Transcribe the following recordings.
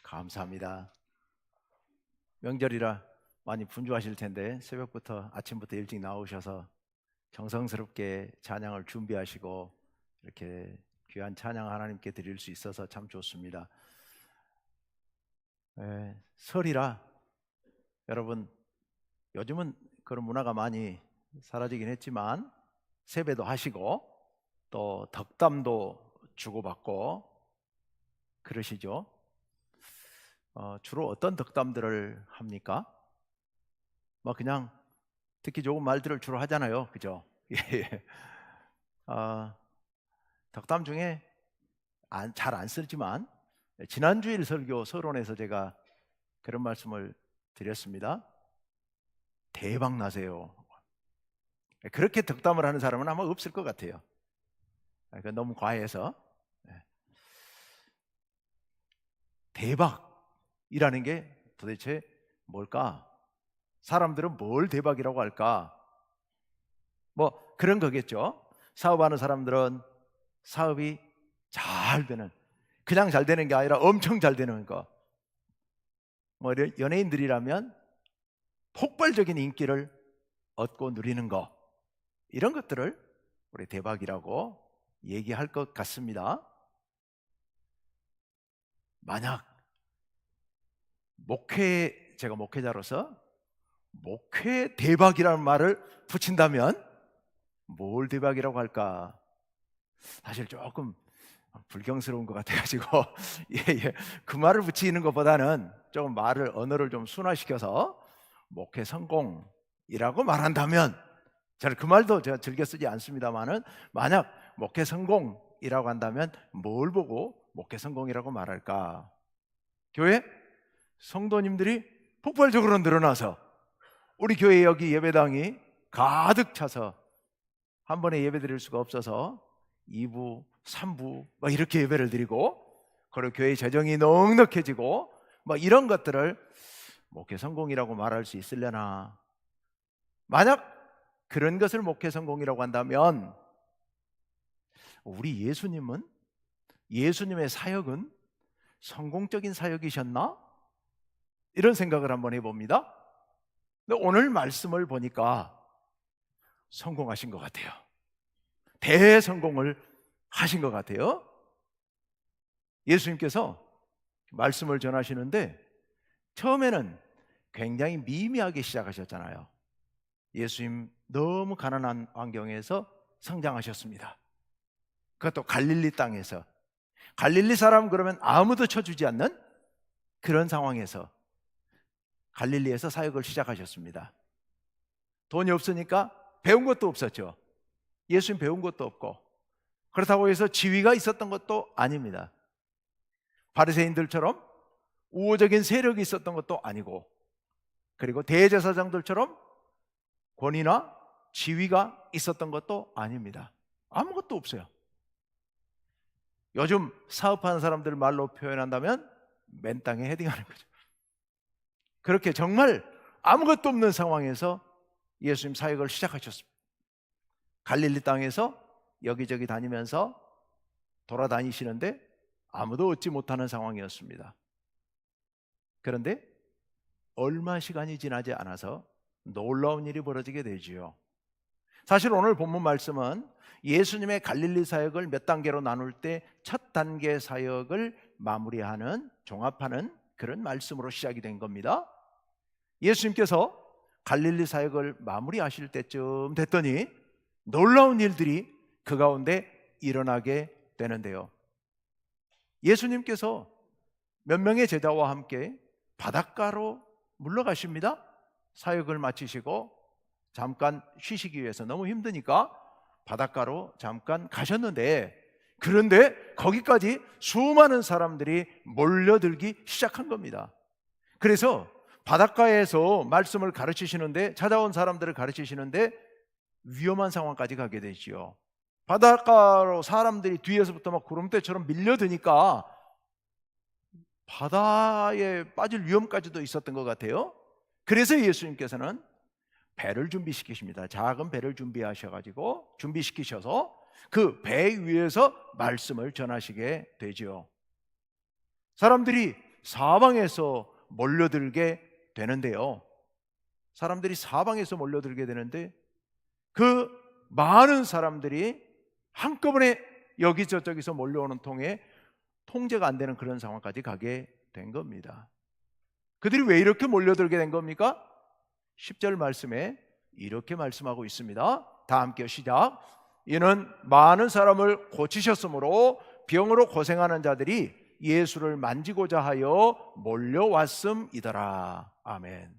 감사합니다. 명절이라 많이 분주하실 텐데 새벽부터 아침부터 일찍 나오셔서 정성스럽게 찬양을 준비하시고 이렇게 귀한 찬양 하나님께 드릴 수 있어서 참 좋습니다. 설이라 여러분 요즘은 그런 문화가 많이 사라지긴 했지만 세배도 하시고 또 덕담도 주고받고 그러시죠. 주로 어떤 덕담들을 합니까? 뭐 그냥 듣기 좋은 말들을 주로 하잖아요, 그죠? 예. 덕담 중에 잘 안 쓰지만 지난주일 설교 서론에서 제가 그런 말씀을 드렸습니다. 대박 나세요. 그렇게 덕담을 하는 사람은 아마 없을 것 같아요. 너무 과해서. 대박이라는 게 도대체 뭘까? 사람들은 뭘 대박이라고 할까? 뭐 그런 거겠죠. 사업하는 사람들은 사업이 잘 되는, 그냥 잘 되는 게 아니라 엄청 잘 되는 거. 뭐 연예인들이라면 폭발적인 인기를 얻고 누리는 거, 이런 것들을 우리 대박이라고 얘기할 것 같습니다. 만약 제가 목회자로서 목회 대박이라는 말을 붙인다면 뭘 대박이라고 할까? 사실 조금 불경스러운 것 같아가지고 그 말을 붙이는 것보다는 조금 언어를 좀 순화시켜서 목회 성공이라고 말한다면, 저는 그 말도 제가 즐겨 쓰지 않습니다만은 만약 목회 성공이라고 한다면 뭘 보고 목회 성공이라고 말할까? 교회 성도님들이 폭발적으로 늘어나서 우리 교회 여기 예배당이 가득 차서 한 번에 예배 드릴 수가 없어서 2부, 3부 막 이렇게 예배를 드리고, 그리고 교회 재정이 넉넉해지고 막 이런 것들을 목회 성공이라고 말할 수 있으려나? 만약 그런 것을 목회 성공이라고 한다면 우리 예수님의 사역은 성공적인 사역이셨나? 이런 생각을 한번 해봅니다. 근데 오늘 말씀을 보니까 성공하신 것 같아요. 대성공을 하신 것 같아요. 예수님께서 말씀을 전하시는데 처음에는 굉장히 미미하게 시작하셨잖아요. 예수님 너무 가난한 환경에서 성장하셨습니다. 그것도 갈릴리 땅에서. 갈릴리 사람 그러면 아무도 쳐주지 않는 그런 상황에서 갈릴리에서 사역을 시작하셨습니다. 돈이 없으니까 배운 것도 없었죠. 예수님 배운 것도 없고, 그렇다고 해서 지위가 있었던 것도 아닙니다. 바리새인들처럼 우호적인 세력이 있었던 것도 아니고, 그리고 대제사장들처럼 권위나 지위가 있었던 것도 아닙니다. 아무것도 없어요. 요즘 사업하는 사람들 말로 표현한다면 맨 땅에 헤딩하는 거죠. 그렇게 정말 아무것도 없는 상황에서 예수님 사역을 시작하셨습니다. 갈릴리 땅에서 여기저기 다니면서 돌아다니시는데 아무도 얻지 못하는 상황이었습니다. 그런데 얼마 시간이 지나지 않아서 놀라운 일이 벌어지게 되지요. 사실 오늘 본문 말씀은 예수님의 갈릴리 사역을 몇 단계로 나눌 때 첫 단계 사역을 마무리하는, 종합하는 그런 말씀으로 시작이 된 겁니다. 예수님께서 갈릴리 사역을 마무리하실 때쯤 됐더니 놀라운 일들이 그 가운데 일어나게 되는데요. 예수님께서 몇 명의 제자와 함께 바닷가로 물러가십니다. 사역을 마치시고 잠깐 쉬시기 위해서 너무 힘드니까 바닷가로 잠깐 가셨는데, 그런데 거기까지 수많은 사람들이 몰려들기 시작한 겁니다. 그래서 바닷가에서 말씀을 가르치시는데, 찾아온 사람들을 가르치시는데 위험한 상황까지 가게 되지요. 바닷가로 사람들이 뒤에서부터 막 구름대처럼 밀려드니까 바다에 빠질 위험까지도 있었던 것 같아요. 그래서 예수님께서는 배를 준비시키십니다. 작은 배를 준비시키셔서 그 배 위에서 말씀을 전하시게 되죠. 사람들이 사방에서 몰려들게 되는데요. 사람들이 사방에서 몰려들게 되는데 그 많은 사람들이 한꺼번에 여기저기서 몰려오는 통에 통제가 안 되는 그런 상황까지 가게 된 겁니다. 그들이 왜 이렇게 몰려들게 된 겁니까? 10절 말씀에 이렇게 말씀하고 있습니다. 다 함께 시작. 이는 많은 사람을 고치셨으므로 병으로 고생하는 자들이 예수를 만지고자 하여 몰려왔음이더라. 아멘.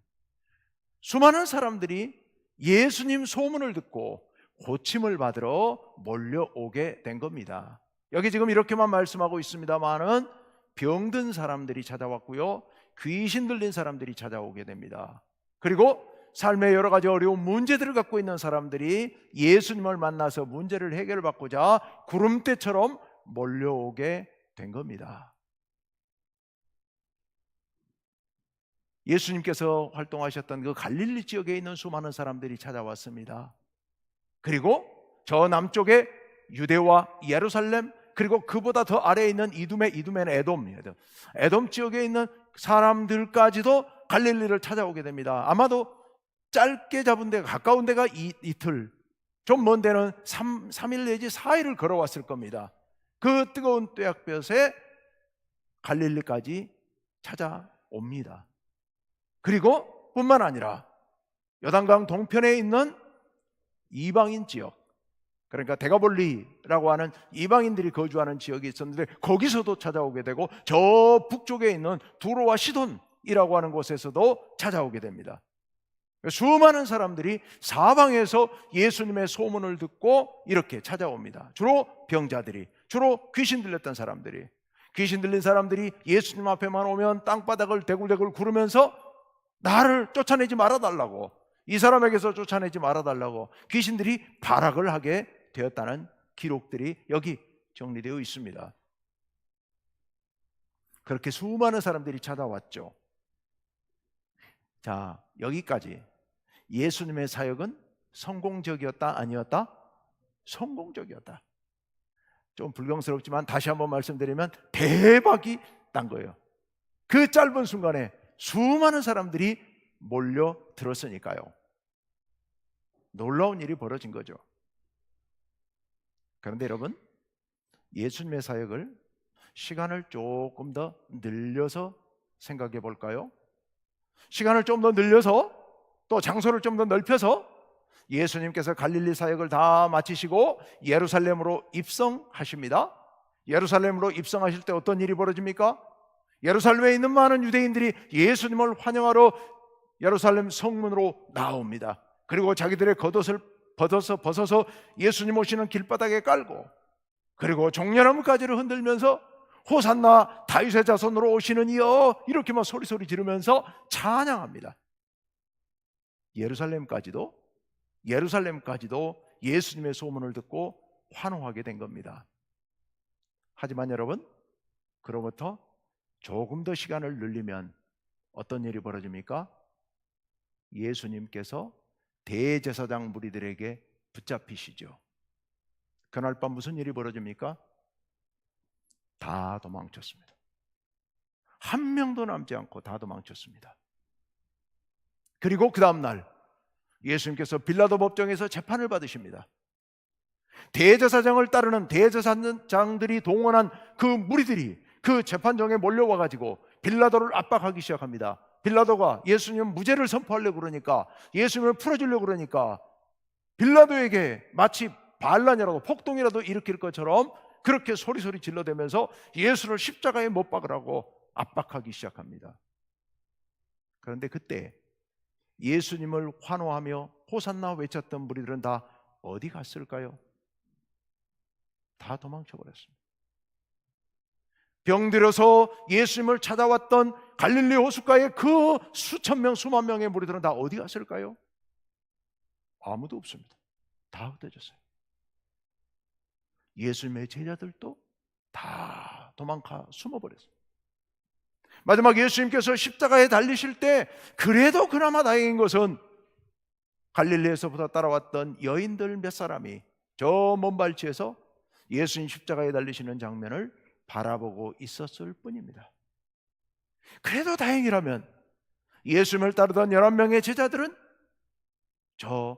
수많은 사람들이 예수님 소문을 듣고 고침을 받으러 몰려오게 된 겁니다. 여기 지금 이렇게만 말씀하고 있습니다만은 병든 사람들이 찾아왔고요, 귀신 들린 사람들이 찾아오게 됩니다. 그리고 삶의 여러 가지 어려운 문제들을 갖고 있는 사람들이 예수님을 만나서 문제를 해결받고자 구름대처럼 몰려오게 된 겁니다. 예수님께서 활동하셨던 그 갈릴리 지역에 있는 수많은 사람들이 찾아왔습니다. 그리고 저 남쪽에 유대와 예루살렘, 그리고 그보다 더 아래에 있는 이두메는 에돔 지역에 있는 사람들까지도 갈릴리를 찾아오게 됩니다. 아마도 짧게 잡은 데가, 가까운 데가 이틀, 좀 먼 데는 3일 내지 4일을 걸어왔을 겁니다. 그 뜨거운 뙤약볕에 갈릴리까지 찾아옵니다. 그리고 뿐만 아니라 요단강 동편에 있는 이방인 지역, 그러니까 데가볼리라고 하는 이방인들이 거주하는 지역이 있었는데 거기서도 찾아오게 되고, 저 북쪽에 있는 두로와 시돈이라고 하는 곳에서도 찾아오게 됩니다. 수많은 사람들이 사방에서 예수님의 소문을 듣고 이렇게 찾아옵니다. 주로 병자들이, 주로 귀신 들렸던 사람들이, 귀신 들린 사람들이 예수님 앞에만 오면 땅바닥을 대굴대굴 구르면서 나를 쫓아내지 말아달라고, 이 사람에게서 쫓아내지 말아달라고 귀신들이 발악을 하게 되었다는 기록들이 여기 정리되어 있습니다. 그렇게 수많은 사람들이 찾아왔죠. 자, 여기까지 예수님의 사역은 성공적이었다, 아니었다? 성공적이었다. 좀 불경스럽지만 다시 한번 말씀드리면 대박이 난 거예요. 그 짧은 순간에 수많은 사람들이 몰려들었으니까요. 놀라운 일이 벌어진 거죠. 그런데 여러분, 예수님의 사역을 시간을 조금 더 늘려서 생각해 볼까요? 시간을 좀 더 늘려서, 또 장소를 좀 더 넓혀서 예수님께서 갈릴리 사역을 다 마치시고 예루살렘으로 입성하십니다. 예루살렘으로 입성하실 때 어떤 일이 벌어집니까? 예루살렘에 있는 많은 유대인들이 예수님을 환영하러 예루살렘 성문으로 나옵니다. 그리고 자기들의 겉옷을 벗어서 예수님 오시는 길바닥에 깔고, 그리고 종려나무 가지를 흔들면서 호산나 다윗의 자손으로 오시는 이여, 이렇게만 소리 지르면서 찬양합니다. 예루살렘까지도 예수님의 소문을 듣고 환호하게 된 겁니다. 하지만 여러분, 그로부터 조금 더 시간을 늘리면 어떤 일이 벌어집니까? 예수님께서 대제사장 무리들에게 붙잡히시죠. 그날 밤 무슨 일이 벌어집니까? 다 도망쳤습니다. 한 명도 남지 않고 다 도망쳤습니다. 그리고 그 다음날 예수님께서 빌라도 법정에서 재판을 받으십니다. 대제사장을 따르는 대제사장들이 동원한 그 무리들이 그 재판정에 몰려와 가지고 빌라도를 압박하기 시작합니다. 빌라도가 예수님 무죄를 선포하려고 그러니까, 예수님을 풀어주려고 그러니까 빌라도에게 마치 반란이라도 폭동이라도 일으킬 것처럼 그렇게 소리 질러대면서 예수를 십자가에 못 박으라고 압박하기 시작합니다. 그런데 그때 예수님을 환호하며 호산나 외쳤던 무리들은 다 어디 갔을까요? 다 도망쳐 버렸습니다. 병들어서 예수님을 찾아왔던 갈릴리 호숫가의 그 수천 명, 수만 명의 무리들은 다 어디 갔을까요? 아무도 없습니다. 다 흩어졌어요. 예수님의 제자들도 다 도망가 숨어버렸어요. 마지막 예수님께서 십자가에 달리실 때 그래도 그나마 다행인 것은 갈릴리에서부터 따라왔던 여인들 몇 사람이 저 먼 발치에서 예수님 십자가에 달리시는 장면을 바라보고 있었을 뿐입니다. 그래도 다행이라면 예수님을 따르던 11명의 제자들은 저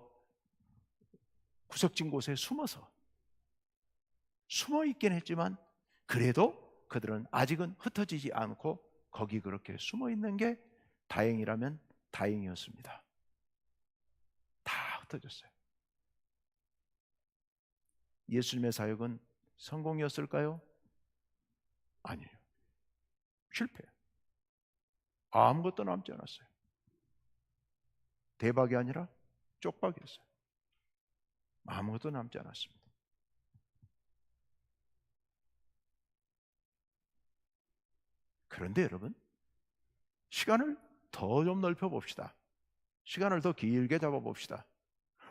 구석진 곳에 숨어 있긴 했지만 그래도 그들은 아직은 흩어지지 않고 거기 그렇게 숨어 있는 게 다행이라면 다행이었습니다. 다 흩어졌어요. 예수님의 사역은 성공이었을까요? 아니에요. 실패. 아무것도 남지 않았어요. 대박이 아니라 쪽박이었어요. 아무것도 남지 않았습니다. 그런데 여러분, 시간을 더 좀 넓혀 봅시다. 시간을 더 길게 잡아 봅시다.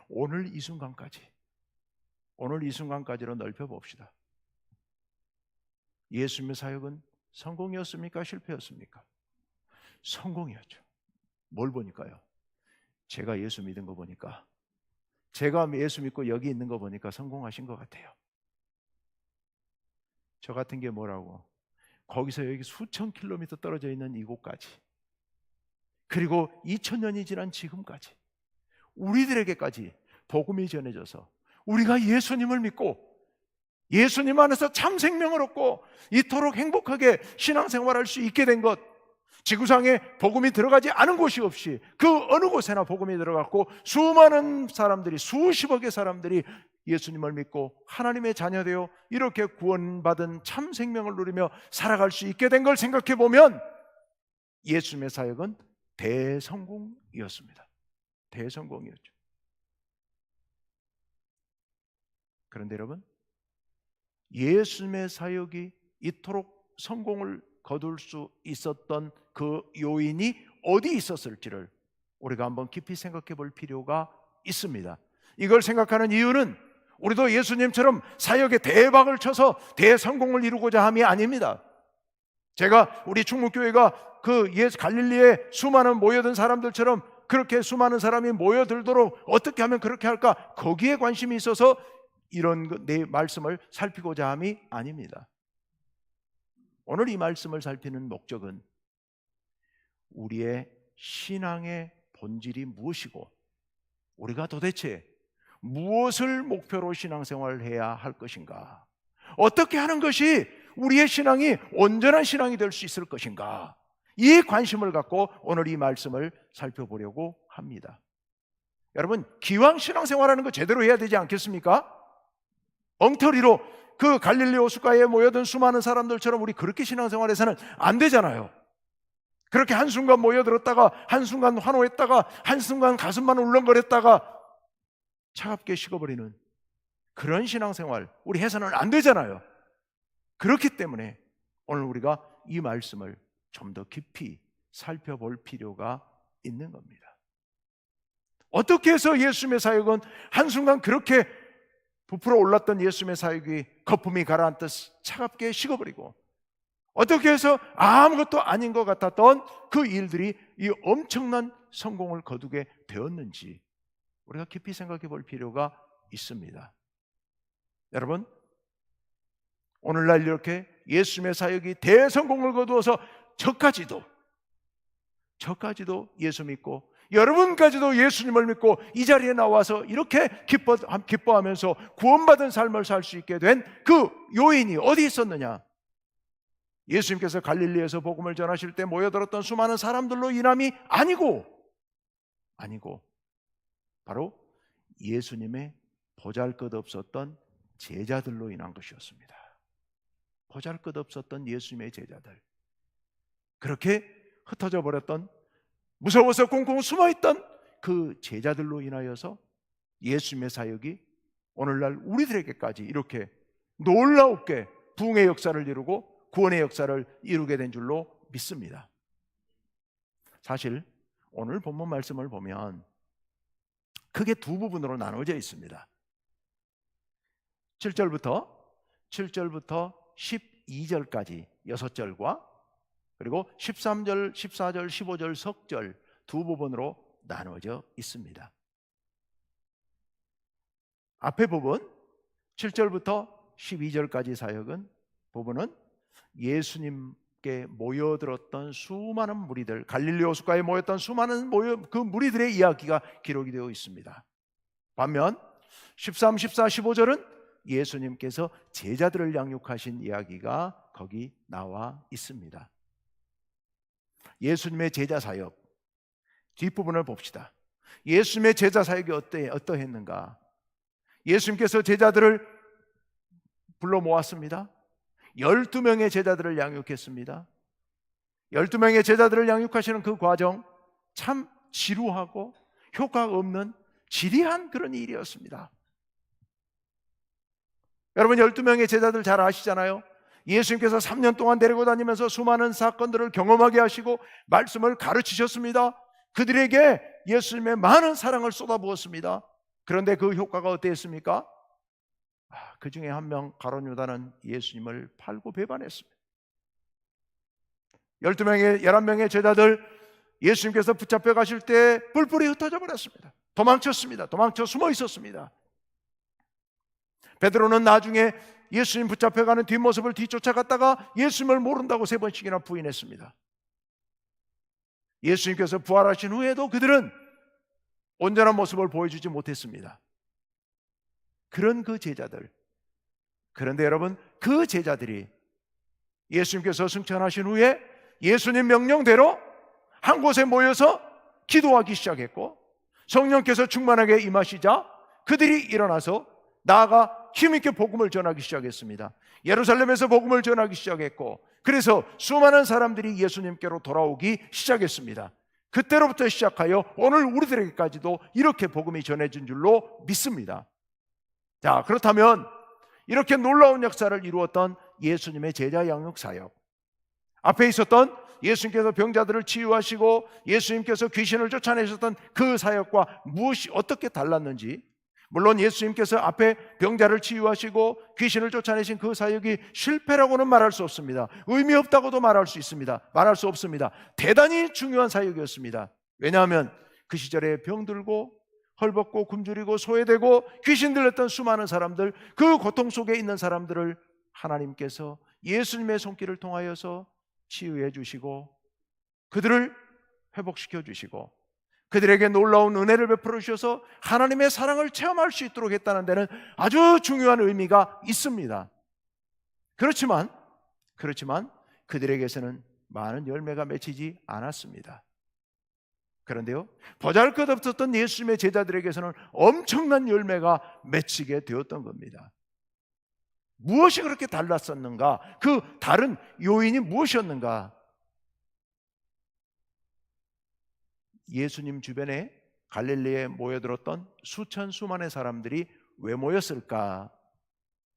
오늘 이 순간까지로 넓혀 봅시다. 예수님의 사역은 성공이었습니까? 실패였습니까? 성공이었죠. 뭘 보니까요? 제가 예수 믿은 거 보니까, 제가 예수 믿고 여기 있는 거 보니까 성공하신 것 같아요. 저 같은 게 뭐라고? 거기서 여기 수천 킬로미터 떨어져 있는 이곳까지, 그리고 2000년이 지난 지금까지 우리들에게까지 복음이 전해져서 우리가 예수님을 믿고 예수님 안에서 참 생명을 얻고 이토록 행복하게 신앙생활할 수 있게 된 것, 지구상에 복음이 들어가지 않은 곳이 없이 그 어느 곳에나 복음이 들어갔고 수많은 사람들이, 수십억의 사람들이 예수님을 믿고 하나님의 자녀되어 이렇게 구원받은 참 생명을 누리며 살아갈 수 있게 된 걸 생각해 보면 예수님의 사역은 대성공이었습니다. 대성공이었죠. 그런데 여러분, 예수님의 사역이 이토록 성공을 거둘 수 있었던 그 요인이 어디 있었을지를 우리가 한번 깊이 생각해 볼 필요가 있습니다. 이걸 생각하는 이유는 우리도 예수님처럼 사역에 대박을 쳐서 대성공을 이루고자 함이 아닙니다. 제가 우리 충무교회가 그 갈릴리에 수많은 모여든 사람들처럼 그렇게 수많은 사람이 모여들도록 어떻게 하면 그렇게 할까, 거기에 관심이 있어서 이런 내 말씀을 살피고자 함이 아닙니다. 오늘 이 말씀을 살피는 목적은 우리의 신앙의 본질이 무엇이고 우리가 도대체 무엇을 목표로 신앙생활을 해야 할 것인가, 어떻게 하는 것이 우리의 신앙이 온전한 신앙이 될 수 있을 것인가, 이 관심을 갖고 오늘 이 말씀을 살펴보려고 합니다. 여러분, 기왕 신앙생활하는 거 제대로 해야 되지 않겠습니까? 엉터리로 그 갈릴리 호숫가에 모여든 수많은 사람들처럼 우리 그렇게 신앙생활해서는 안 되잖아요. 그렇게 한순간 모여들었다가 한순간 환호했다가 한순간 가슴만 울렁거렸다가 차갑게 식어버리는 그런 신앙생활 우리 해서는 안 되잖아요. 그렇기 때문에 오늘 우리가 이 말씀을 좀 더 깊이 살펴볼 필요가 있는 겁니다. 어떻게 해서 예수님의 사역은 한순간 그렇게 부풀어 올랐던 예수님의 사역이 거품이 가라앉듯 차갑게 식어버리고, 어떻게 해서 아무것도 아닌 것 같았던 그 일들이 이 엄청난 성공을 거두게 되었는지 우리가 깊이 생각해 볼 필요가 있습니다. 여러분, 오늘날 이렇게 예수님의 사역이 대성공을 거두어서 저까지도 예수 믿고 여러분까지도 예수님을 믿고 이 자리에 나와서 이렇게 기뻐하면서 구원받은 삶을 살 수 있게 된 그 요인이 어디 있었느냐? 예수님께서 갈릴리에서 복음을 전하실 때 모여들었던 수많은 사람들로 인함이 아니고 바로 예수님의 보잘것없었던 제자들로 인한 것이었습니다. 보잘것없었던 예수님의 제자들, 그렇게 흩어져 버렸던, 무서워서 꽁꽁 숨어있던 그 제자들로 인하여서 예수님의 사역이 오늘날 우리들에게까지 이렇게 놀랍게 부흥의 역사를 이루고 구원의 역사를 이루게 된 줄로 믿습니다. 사실 오늘 본문 말씀을 보면 크게 두 부분으로 나눠져 있습니다. 7절부터 12절까지 6절과 그리고 13절, 14절, 15절 석절 두 부분으로 나눠져 있습니다. 앞에 부분 7절부터 12절까지 사역은 부분은 예수님 예수님께 모여들었던 수많은 무리들, 갈릴리 호숫가에 모였던 수많은 그 무리들의 이야기가 기록이 되어 있습니다. 반면 13, 14, 15절은 예수님께서 제자들을 양육하신 이야기가 거기 나와 있습니다. 예수님의 제자 사역 뒷부분을 봅시다. 예수님의 제자 사역이 어떠했는가? 예수님께서 제자들을 불러 모았습니다. 12명의 제자들을 양육했습니다. 12명의 제자들을 양육하시는 그 과정 참 지루하고 효과가 없는 지리한 그런 일이었습니다. 여러분 12명의 제자들 잘 아시잖아요. 예수님께서 3년 동안 데리고 다니면서 수많은 사건들을 경험하게 하시고 말씀을 가르치셨습니다. 그들에게 예수님의 많은 사랑을 쏟아부었습니다. 그런데 그 효과가 어땠습니까? 그 중에 한 명 가룟 유다는 예수님을 팔고 배반했습니다. 11명의 제자들 예수님께서 붙잡혀 가실 때 뿔뿔이 흩어져 버렸습니다. 도망쳤습니다. 도망쳐 숨어 있었습니다. 베드로는 나중에 예수님 붙잡혀가는 뒷모습을 뒤쫓아갔다가 예수님을 모른다고 3번씩이나 부인했습니다. 예수님께서 부활하신 후에도 그들은 온전한 모습을 보여주지 못했습니다. 그런 그 제자들, 그런데 여러분 그 제자들이 예수님께서 승천하신 후에 예수님 명령대로 한 곳에 모여서 기도하기 시작했고 성령께서 충만하게 임하시자 그들이 일어나서 나아가 힘있게 복음을 전하기 시작했습니다. 예루살렘에서 복음을 전하기 시작했고 그래서 수많은 사람들이 예수님께로 돌아오기 시작했습니다. 그때로부터 시작하여 오늘 우리들에게까지도 이렇게 복음이 전해진 줄로 믿습니다. 자, 그렇다면 이렇게 놀라운 역사를 이루었던 예수님의 제자 양육 사역, 앞에 있었던 예수님께서 병자들을 치유하시고 예수님께서 귀신을 쫓아내셨던 그 사역과 무엇이 어떻게 달랐는지, 물론 예수님께서 앞에 병자를 치유하시고 귀신을 쫓아내신 그 사역이 실패라고는 말할 수 없습니다. 의미 없다고도 말할 수 있습니다. 말할 수 없습니다. 대단히 중요한 사역이었습니다. 왜냐하면 그 시절에 병들고 헐벗고 굶주리고 소외되고 귀신 들렸던 수많은 사람들, 그 고통 속에 있는 사람들을 하나님께서 예수님의 손길을 통하여서 치유해 주시고 그들을 회복시켜 주시고 그들에게 놀라운 은혜를 베풀어 주셔서 하나님의 사랑을 체험할 수 있도록 했다는 데는 아주 중요한 의미가 있습니다. 그렇지만 그들에게서는 많은 열매가 맺히지 않았습니다. 그런데요, 보잘것없었던 예수님의 제자들에게서는 엄청난 열매가 맺히게 되었던 겁니다. 무엇이 그렇게 달랐었는가? 그 다른 요인이 무엇이었는가? 예수님 주변에 갈릴리에 모여들었던 수많은 사람들이 왜 모였을까?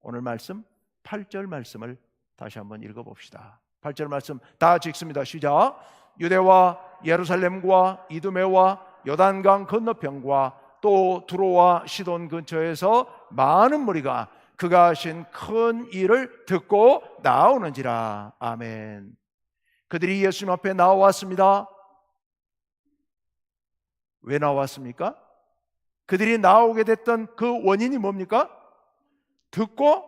오늘 말씀 8절 말씀을 다시 한번 읽어봅시다. 8절 말씀 다 같이 읽습니다. 시작. 유대와 예루살렘과 이두메와 요단강 건너편과 또 두로와 시돈 근처에서 많은 무리가 그가 하신 큰 일을 듣고 나오는지라. 아멘. 그들이 예수님 앞에 나왔습니다. 왜 나왔습니까? 그들이 나오게 됐던 그 원인이 뭡니까? 듣고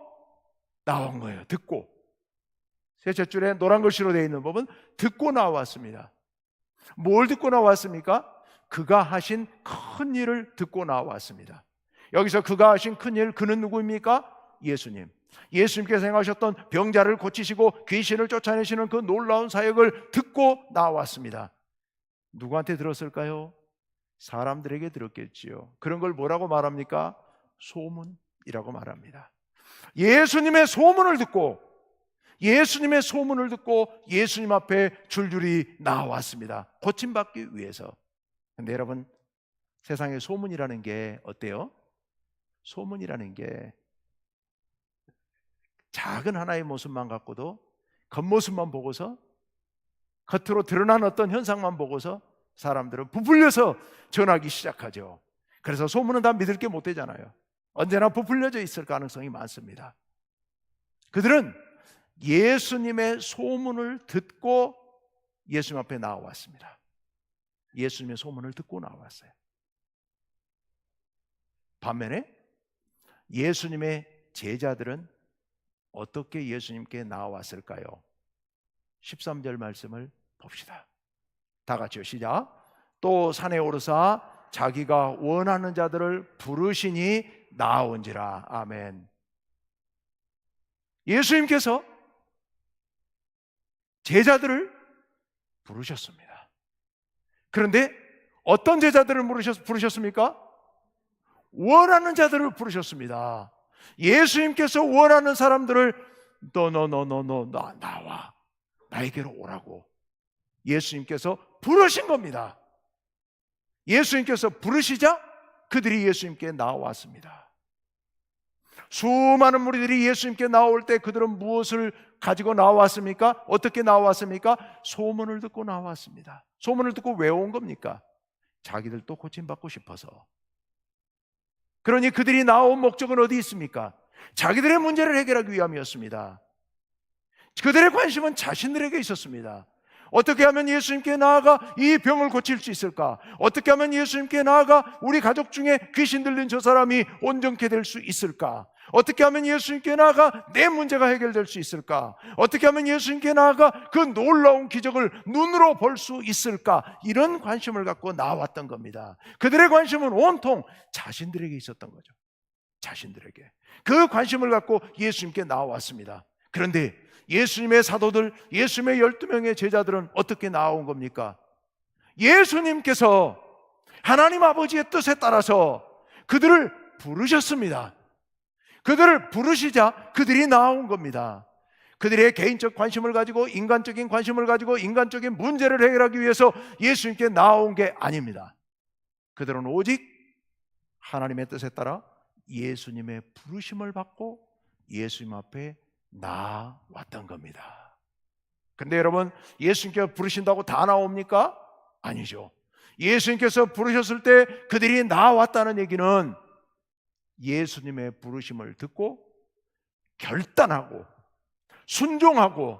나온 거예요. 듣고. 셋째 줄에 노란 글씨로 되어 있는 부분 듣고 나왔습니다. 뭘 듣고 나왔습니까? 그가 하신 큰 일을 듣고 나왔습니다. 여기서 그가 하신 큰 일, 그는 누구입니까? 예수님. 예수님께서 행하셨던 병자를 고치시고 귀신을 쫓아내시는 그 놀라운 사역을 듣고 나왔습니다. 누구한테 들었을까요? 사람들에게 들었겠지요. 그런 걸 뭐라고 말합니까? 소문이라고 말합니다. 예수님의 소문을 듣고 예수님 앞에 줄줄이 나왔습니다. 고침받기 위해서. 근데 여러분, 세상에 소문이라는 게 어때요? 소문이라는 게 작은 하나의 모습만 갖고도 겉모습만 보고서 겉으로 드러난 어떤 현상만 보고서 사람들은 부풀려서 전하기 시작하죠. 그래서 소문은 다 믿을 게 못 되잖아요. 언제나 부풀려져 있을 가능성이 많습니다. 그들은 예수님의 소문을 듣고 예수님 앞에 나왔습니다. 예수님의 소문을 듣고 나왔어요. 반면에 예수님의 제자들은 어떻게 예수님께 나왔을까요? 13절 말씀을 봅시다. 다 같이요. 시작. 또 산에 오르사 자기가 원하는 자들을 부르시니 나온지라. 아멘. 예수님께서 제자들을 부르셨습니다. 그런데 어떤 제자들을 부르셨습니까? 원하는 자들을 부르셨습니다. 예수님께서 원하는 사람들을 나와 나에게로 오라고 예수님께서 부르신 겁니다. 예수님께서 부르시자 그들이 예수님께 나왔습니다. 수많은 무리들이 예수님께 나올 때 그들은 무엇을 가지고 나왔습니까? 어떻게 나왔습니까? 소문을 듣고 나왔습니다. 소문을 듣고 왜 온 겁니까? 자기들도 고침받고 싶어서. 그러니 그들이 나온 목적은 어디 있습니까? 자기들의 문제를 해결하기 위함이었습니다. 그들의 관심은 자신들에게 있었습니다. 어떻게 하면 예수님께 나아가 이 병을 고칠 수 있을까? 어떻게 하면 예수님께 나아가 우리 가족 중에 귀신 들린 저 사람이 온전케 될 수 있을까? 어떻게 하면 예수님께 나아가 내 문제가 해결될 수 있을까? 어떻게 하면 예수님께 나아가 그 놀라운 기적을 눈으로 볼 수 있을까? 이런 관심을 갖고 나왔던 겁니다. 그들의 관심은 온통 자신들에게 있었던 거죠. 자신들에게. 그 관심을 갖고 예수님께 나왔습니다. 그런데 예수님의 사도들, 예수님의 12명의 제자들은 어떻게 나온 겁니까? 예수님께서 하나님 아버지의 뜻에 따라서 그들을 부르셨습니다. 그들을 부르시자 그들이 나온 겁니다. 그들의 개인적 관심을 가지고 인간적인 관심을 가지고 인간적인 문제를 해결하기 위해서 예수님께 나온 게 아닙니다. 그들은 오직 하나님의 뜻에 따라 예수님의 부르심을 받고 예수님 앞에 나왔던 겁니다. 그런데 여러분, 예수님께서 부르신다고 다 나옵니까? 아니죠. 예수님께서 부르셨을 때 그들이 나왔다는 얘기는 예수님의 부르심을 듣고 결단하고 순종하고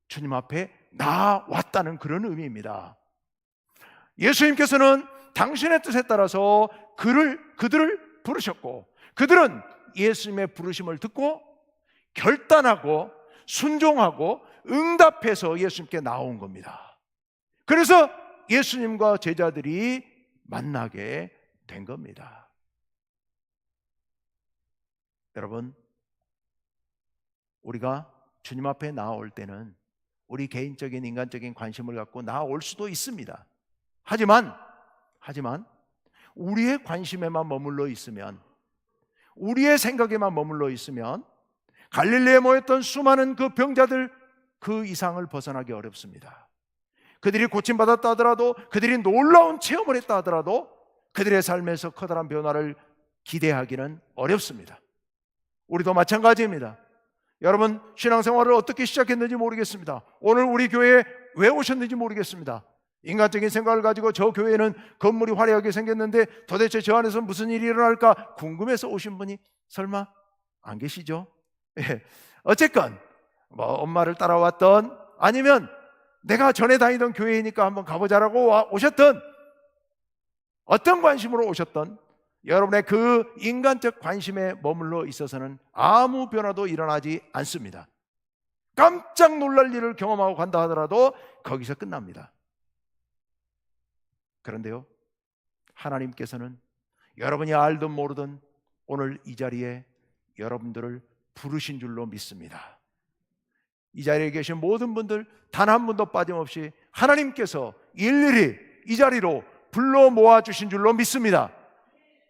주님 앞에 나왔다는 그런 의미입니다. 예수님께서는 당신의 뜻에 따라서 그들을 부르셨고 그들은 예수님의 부르심을 듣고 결단하고 순종하고 응답해서 예수님께 나온 겁니다. 그래서 예수님과 제자들이 만나게 된 겁니다. 여러분, 우리가 주님 앞에 나올 때는 우리 개인적인 인간적인 관심을 갖고 나올 수도 있습니다. 하지만 우리의 관심에만 머물러 있으면, 우리의 생각에만 머물러 있으면 갈릴리에 모였던 수많은 그 병자들 그 이상을 벗어나기 어렵습니다. 그들이 고침받았다 하더라도, 그들이 놀라운 체험을 했다 하더라도 그들의 삶에서 커다란 변화를 기대하기는 어렵습니다. 우리도 마찬가지입니다. 여러분, 신앙생활을 어떻게 시작했는지 모르겠습니다. 오늘 우리 교회에 왜 오셨는지 모르겠습니다. 인간적인 생각을 가지고 저 교회는 건물이 화려하게 생겼는데 도대체 저 안에서 무슨 일이 일어날까 궁금해서 오신 분이 설마 안 계시죠? 예. 어쨌건 엄마를 따라왔던, 아니면 내가 전에 다니던 교회이니까 한번 가보자라고 오셨던, 어떤 관심으로 오셨던 여러분의 그 인간적 관심에 머물러 있어서는 아무 변화도 일어나지 않습니다. 깜짝 놀랄 일을 경험하고 간다 하더라도 거기서 끝납니다. 그런데요, 하나님께서는 여러분이 알든 모르든 오늘 이 자리에 여러분들을 부르신 줄로 믿습니다. 이 자리에 계신 모든 분들 단 한 분도 빠짐없이 하나님께서 일일이 이 자리로 불러 모아주신 줄로 믿습니다.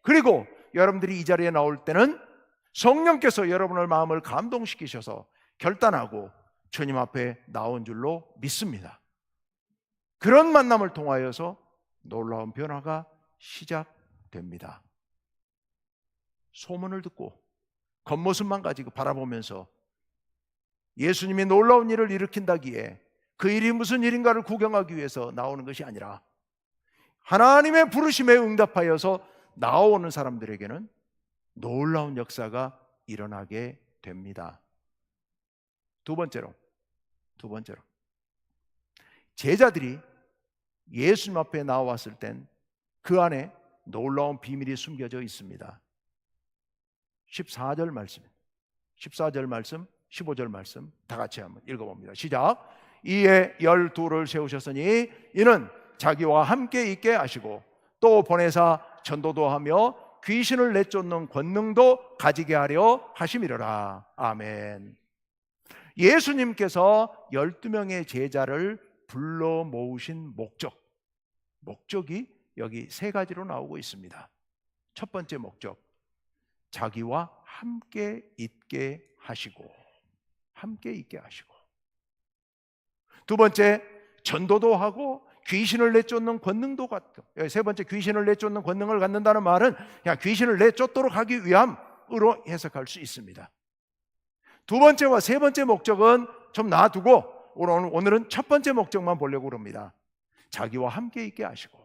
그리고 여러분들이 이 자리에 나올 때는 성령께서 여러분의 마음을 감동시키셔서 결단하고 주님 앞에 나온 줄로 믿습니다. 그런 만남을 통하여서 놀라운 변화가 시작됩니다. 소문을 듣고 겉모습만 가지고 바라보면서 예수님이 놀라운 일을 일으킨다기에 그 일이 무슨 일인가를 구경하기 위해서 나오는 것이 아니라 하나님의 부르심에 응답하여서 나오는 사람들에게는 놀라운 역사가 일어나게 됩니다. 두 번째로 제자들이 예수님 앞에 나왔을 땐 그 안에 놀라운 비밀이 숨겨져 있습니다. 14절 말씀, 15절 말씀 다 같이 한번 읽어봅니다. 시작. 이에 12를 세우셨으니 이는 자기와 함께 있게 하시고 또 보내사 전도도 하며 귀신을 내쫓는 권능도 가지게 하려 하심이로라. 아멘. 예수님께서 12명의 제자를 불러 모으신 목적이 여기 세 가지로 나오고 있습니다. 첫 번째 목적, 자기와 함께 있게 하시고, 함께 있게 하시고. 두 번째, 전도도 하고 귀신을 내쫓는 권능도 갖고. 세 번째, 귀신을 내쫓는 권능을 갖는다는 말은 그냥 귀신을 내쫓도록 하기 위함으로 해석할 수 있습니다. 두 번째와 세 번째 목적은 좀 놔두고 오늘은 첫 번째 목적만 보려고 합니다. 자기와 함께 있게 하시고.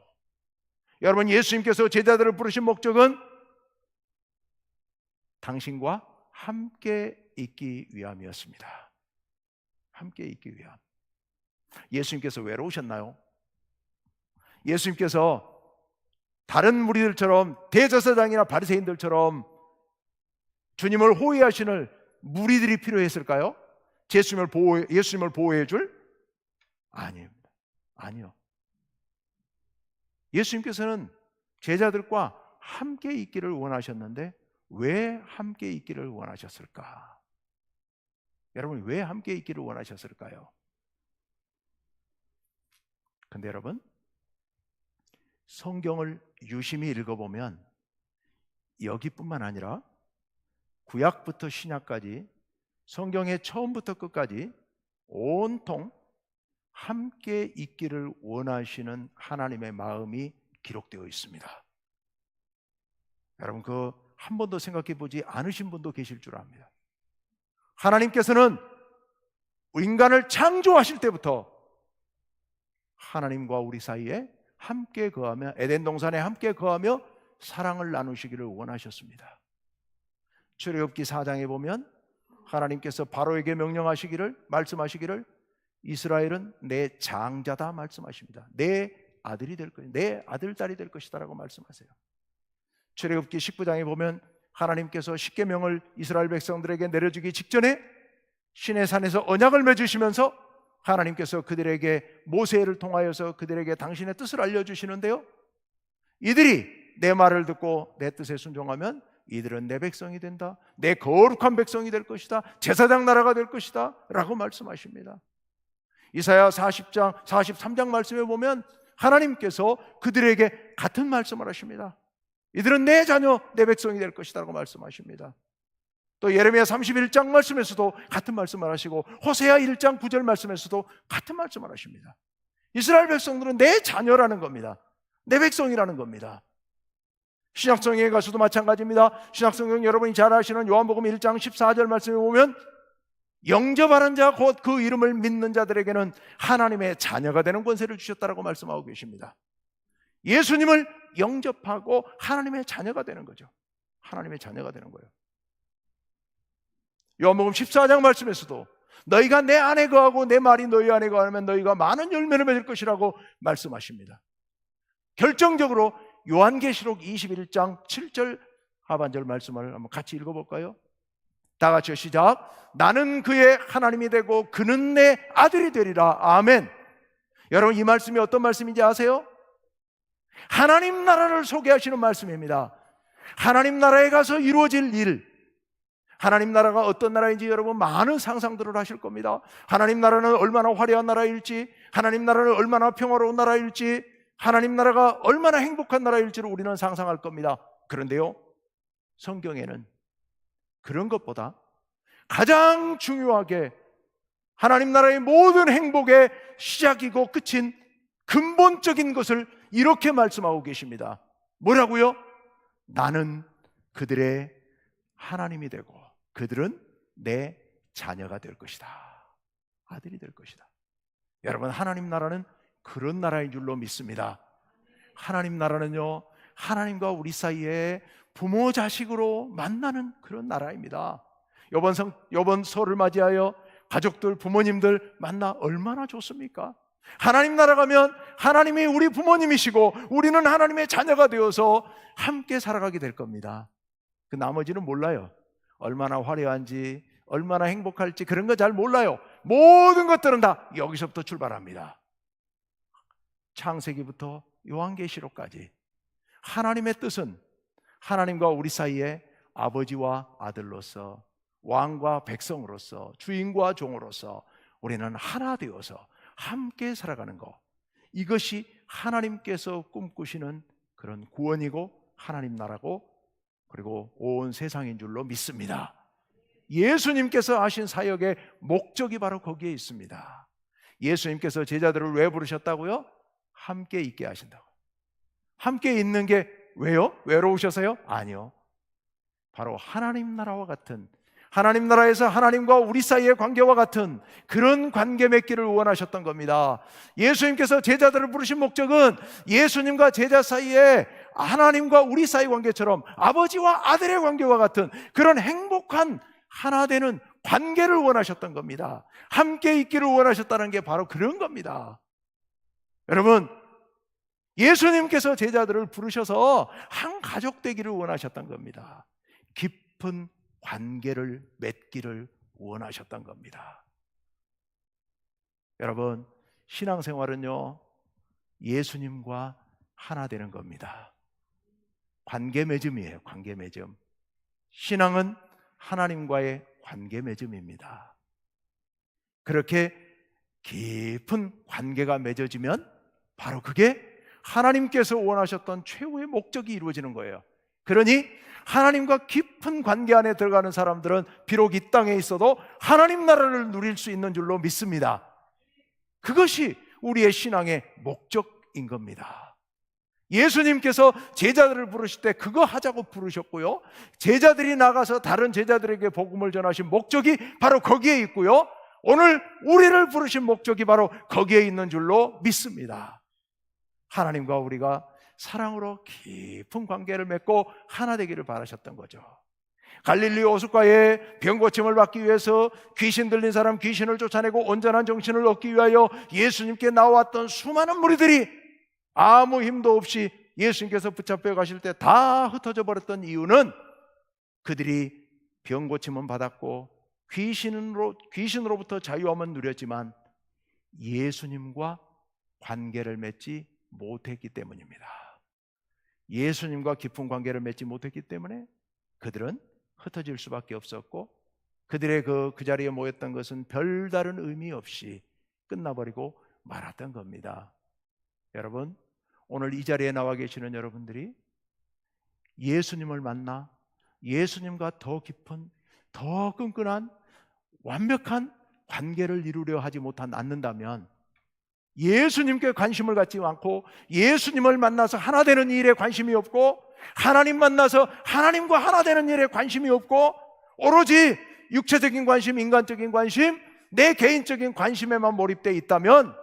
여러분, 예수님께서 제자들을 부르신 목적은 당신과 함께 있기 위함이었습니다. 함께 있기 위함. 예수님께서 외로우셨나요? 예수님께서 다른 무리들처럼, 대제사장이나 바리새인들처럼 주님을 호위하시는 무리들이 필요했을까요? 예수님을 보호해 줄? 아니요. 예수님께서는 제자들과 함께 있기를 원하셨는데 왜 함께 있기를 원하셨을까? 여러분, 왜 함께 있기를 원하셨을까요? 근데 여러분, 성경을 유심히 읽어보면 여기뿐만 아니라 구약부터 신약까지 성경의 처음부터 끝까지 온통 함께 있기를 원하시는 하나님의 마음이 기록되어 있습니다. 여러분, 그 한 번도 생각해 보지 않으신 분도 계실 줄 압니다. 하나님께서는 인간을 창조하실 때부터 하나님과 우리 사이에 함께 거하며, 에덴 동산에 함께 거하며 사랑을 나누시기를 원하셨습니다. 출애굽기 4장에 보면 하나님께서 바로에게 말씀하시기를 이스라엘은 내 장자다 말씀하십니다. 내 아들이 될 것이다, 내 아들 딸이 될 것이다 라고 말씀하세요. 출애굽기 19장에 보면 하나님께서 십계명을 이스라엘 백성들에게 내려주기 직전에 시내산에서 언약을 맺으시면서 하나님께서 그들에게 모세를 통하여서 그들에게 당신의 뜻을 알려주시는데요, 이들이 내 말을 듣고 내 뜻에 순종하면 이들은 내 백성이 된다, 내 거룩한 백성이 될 것이다, 제사장 나라가 될 것이다 라고 말씀하십니다. 이사야 40장 43장 말씀에 보면 하나님께서 그들에게 같은 말씀을 하십니다. 이들은 내 자녀, 내 백성이 될 것이다 라고 말씀하십니다. 또 예레미야 31장 말씀에서도 같은 말씀을 하시고 호세아 1장 9절 말씀에서도 같은 말씀을 하십니다. 이스라엘 백성들은 내 자녀라는 겁니다. 내 백성이라는 겁니다. 신약성경에 가서도 마찬가지입니다. 신약성경 여러분이 잘 아시는 요한복음 1장 14절 말씀에 보면 영접하는 자 곧 그 이름을 믿는 자들에게는 하나님의 자녀가 되는 권세를 주셨다라고 말씀하고 계십니다. 예수님을 영접하고 하나님의 자녀가 되는 거죠. 하나님의 자녀가 되는 거예요. 요한복음 14장 말씀에서도 너희가 내 안에 거하고 내 말이 너희 안에 거하면 너희가 많은 열매를 맺을 것이라고 말씀하십니다. 결정적으로 요한계시록 21장 7절 하반절 말씀을 한번 같이 읽어볼까요? 다 같이 시작. 나는 그의 하나님이 되고 그는 내 아들이 되리라. 아멘. 여러분, 이 말씀이 어떤 말씀인지 아세요? 하나님 나라를 소개하시는 말씀입니다. 하나님 나라에 가서 이루어질 일, 하나님 나라가 어떤 나라인지 여러분 많은 상상들을 하실 겁니다. 하나님 나라는 얼마나 화려한 나라일지, 하나님 나라는 얼마나 평화로운 나라일지, 하나님 나라가 얼마나 행복한 나라일지를 우리는 상상할 겁니다. 그런데요, 성경에는 그런 것보다 가장 중요하게 하나님 나라의 모든 행복의 시작이고 끝인 근본적인 것을 이렇게 말씀하고 계십니다. 뭐라고요? 나는 그들의 하나님이 되고 그들은 내 자녀가 될 것이다. 아들이 될 것이다. 여러분, 하나님 나라는 그런 나라인 줄로 믿습니다. 하나님 나라는요, 하나님과 우리 사이에 부모 자식으로 만나는 그런 나라입니다. 이번 설을 맞이하여 가족들, 부모님들 만나 얼마나 좋습니까? 하나님 나라 가면 하나님이 우리 부모님이시고 우리는 하나님의 자녀가 되어서 함께 살아가게 될 겁니다. 그 나머지는 몰라요. 얼마나 화려한지, 얼마나 행복할지 그런 거 잘 몰라요. 모든 것들은 다 여기서부터 출발합니다. 창세기부터 요한계시록까지 하나님의 뜻은 하나님과 우리 사이에 아버지와 아들로서, 왕과 백성으로서, 주인과 종으로서 우리는 하나 되어서 함께 살아가는 것, 이것이 하나님께서 꿈꾸시는 그런 구원이고 하나님 나라고, 그리고 온 세상인 줄로 믿습니다. 예수님께서 하신 사역의 목적이 바로 거기에 있습니다. 예수님께서 제자들을 왜 부르셨다고요? 함께 있게 하신다고. 함께 있는 게 왜요? 외로우셔서요? 아니요. 바로 하나님 나라와 같은, 하나님 나라에서 하나님과 우리 사이의 관계와 같은 그런 관계 맺기를 원하셨던 겁니다. 예수님께서 제자들을 부르신 목적은 예수님과 제자 사이에 하나님과 우리 사이 관계처럼 아버지와 아들의 관계와 같은 그런 행복한 하나 되는 관계를 원하셨던 겁니다. 함께 있기를 원하셨다는 게 바로 그런 겁니다. 여러분, 예수님께서 제자들을 부르셔서 한 가족 되기를 원하셨던 겁니다. 깊은 관계를 맺기를 원하셨던 겁니다. 여러분, 신앙생활은요, 예수님과 하나 되는 겁니다. 관계 맺음이에요. 관계 맺음. 신앙은 하나님과의 관계 맺음입니다. 그렇게 깊은 관계가 맺어지면 바로 그게 하나님께서 원하셨던 최후의 목적이 이루어지는 거예요. 그러니 하나님과 깊은 관계 안에 들어가는 사람들은 비록 이 땅에 있어도 하나님 나라를 누릴 수 있는 줄로 믿습니다. 그것이 우리의 신앙의 목적인 겁니다. 예수님께서 제자들을 부르실 때 그거 하자고 부르셨고요, 제자들이 나가서 다른 제자들에게 복음을 전하신 목적이 바로 거기에 있고요, 오늘 우리를 부르신 목적이 바로 거기에 있는 줄로 믿습니다. 하나님과 우리가 사랑으로 깊은 관계를 맺고 하나 되기를 바라셨던 거죠. 갈릴리 호숫가에 병 고침을 받기 위해서 귀신 들린 사람 귀신을 쫓아내고 온전한 정신을 얻기 위하여 예수님께 나왔던 수많은 무리들이 아무 힘도 없이 예수님께서 붙잡혀 가실 때 다 흩어져 버렸던 이유는 그들이 병 고침은 받았고 귀신으로부터 자유함은 누렸지만 예수님과 관계를 맺지 못했기 때문입니다. 예수님과 깊은 관계를 맺지 못했기 때문에 그들은 흩어질 수밖에 없었고, 그들의 그 자리에 모였던 것은 별다른 의미 없이 끝나버리고 말았던 겁니다. 여러분, 오늘 이 자리에 나와 계시는 여러분들이 예수님을 만나 예수님과 더 깊은, 더 끈끈한, 완벽한 관계를 이루려 하지 않는다면, 예수님께 관심을 갖지 않고 예수님을 만나서 하나 되는 일에 관심이 없고, 하나님 만나서 하나님과 하나 되는 일에 관심이 없고, 오로지 육체적인 관심, 인간적인 관심, 내 개인적인 관심에만 몰입되어 있다면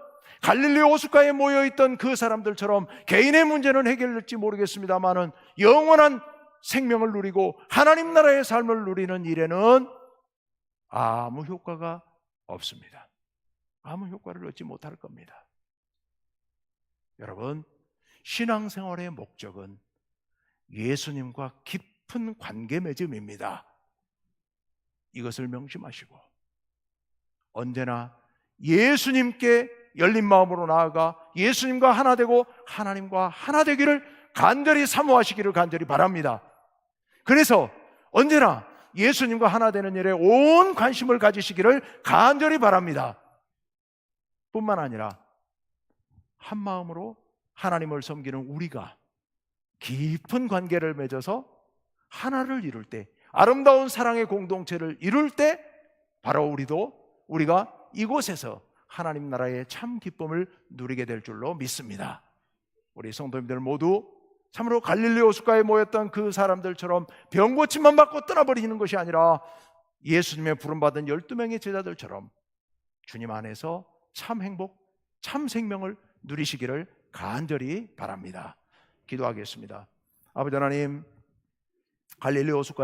갈릴리 호숫가에 모여있던 그 사람들처럼 개인의 문제는 해결될지 모르겠습니다만은 영원한 생명을 누리고 하나님 나라의 삶을 누리는 일에는 아무 효과가 없습니다. 아무 효과를 얻지 못할 겁니다. 여러분, 신앙생활의 목적은 예수님과 깊은 관계 맺음입니다. 이것을 명심하시고 언제나 예수님께 열린 마음으로 나아가 예수님과 하나 되고 하나님과 하나 되기를 간절히 사모하시기를 간절히 바랍니다. 그래서 언제나 예수님과 하나 되는 일에 온 관심을 가지시기를 간절히 바랍니다. 뿐만 아니라 한 마음으로 하나님을 섬기는 우리가 깊은 관계를 맺어서 하나를 이룰 때, 아름다운 사랑의 공동체를 이룰 때 바로 우리가 이곳에서 하나님 나라의 참 기쁨을 누리게 될 줄로 믿습니다. 우리 성도님들 모두 참으로 갈릴리 호숫가에 모였던 그 사람들처럼 병 고침만 받고 떠나버리는 것이 아니라 예수님의 부름받은 12명의 제자들처럼 주님 안에서 참 행복, 참 생명을 누리시기를 간절히 바랍니다. 기도하겠습니다. 아버지 하나님, 갈릴리 호숫가